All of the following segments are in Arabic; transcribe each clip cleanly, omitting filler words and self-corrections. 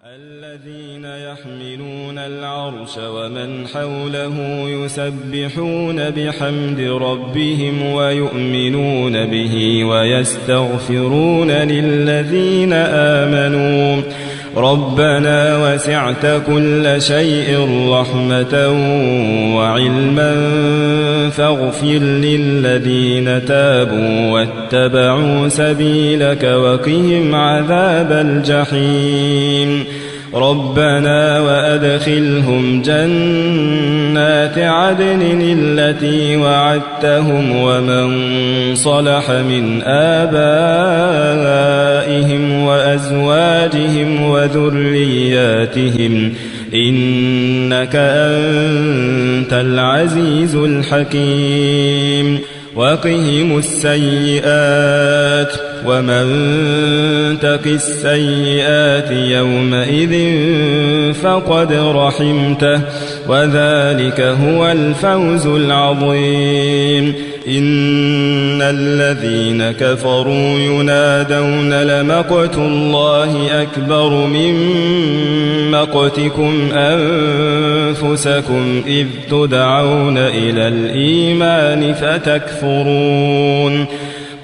الذين يحملون العرش ومن حوله يسبحون بحمد ربهم ويؤمنون به ويستغفرون للذين آمنوا ربنا وسعت كل شيء رحمة وعلما فاغفر للذين تابوا واتبعوا سبيلك وقهم عذاب الجحيم ربنا وأدخلهم جنات عدن التي وعدتهم ومن صلح من آبائهم وأزواجهم وذرياتهم إنك أنت العزيز الحكيم وقهم السيئات ومن تق السيئات يومئذ فقد رحمته وذلك هو الفوز العظيم إن الذين كفروا ينادون لمقت الله أكبر من مقتكم أنفسكم إذ تدعون إلى الإيمان فتكفرون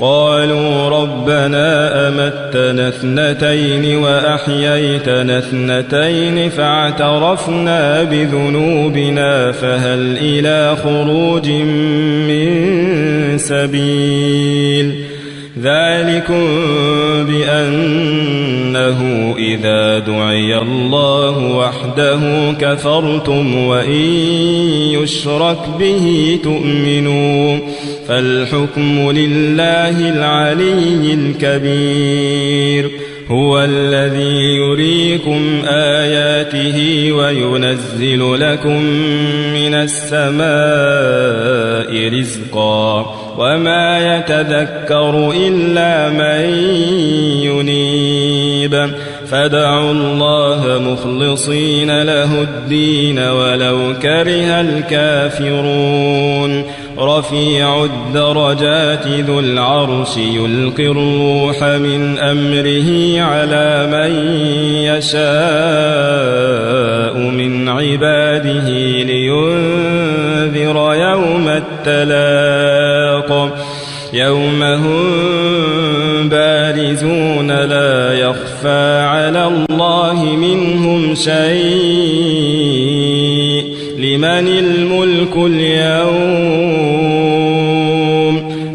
قالوا ربنا أمتنا اثنتين وأحييتنا اثنتين فاعترفنا بذنوبنا فهل إلى خروج من سبيل ذلكم بأنه إذا دعي الله وحده كفرتم وإن يشرك به تؤمنوا فالحكم لله العلي الكبير هو الذي يريكم آياته وينزل لكم من السماء رزقا وما يتذكر إلا من ينيب فادعوا الله مخلصين له الدين ولو كره الكافرون رفيع الدرجات ذو العرش يلقي الروح من أمره على من يشاء من عباده لينذر يوم التلاق يوم هم بارزون لا يخفى على الله منهم شيء لمن الملك اليوم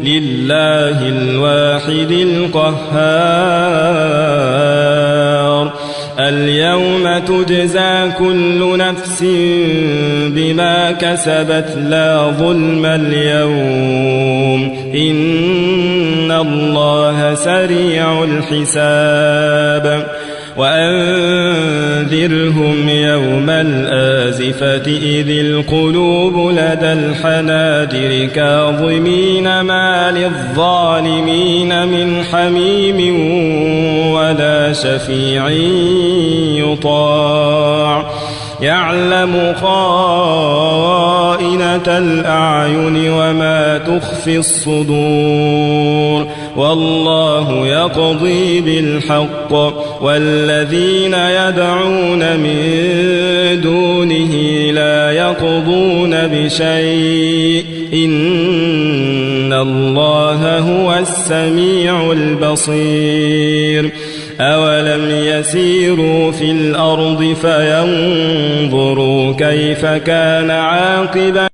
لله الواحد القهار اليوم تجزى كل نفس بما كسبت لا ظلم اليوم إن الله سريع الحساب وأنذرهم يوم الآزفة إذ القلوب لدى الحناجر كاظمين ما للظالمين من حميم ولا شفيع يطاع يعلم خائنة الأعين وما تخفي الصدور والله يقضي بالحق والذين يدعون من دونه لا يقضون بشيء إن الله هو السميع البصير أولم يسيروا في الأرض فينظروا كيف كان عاقبة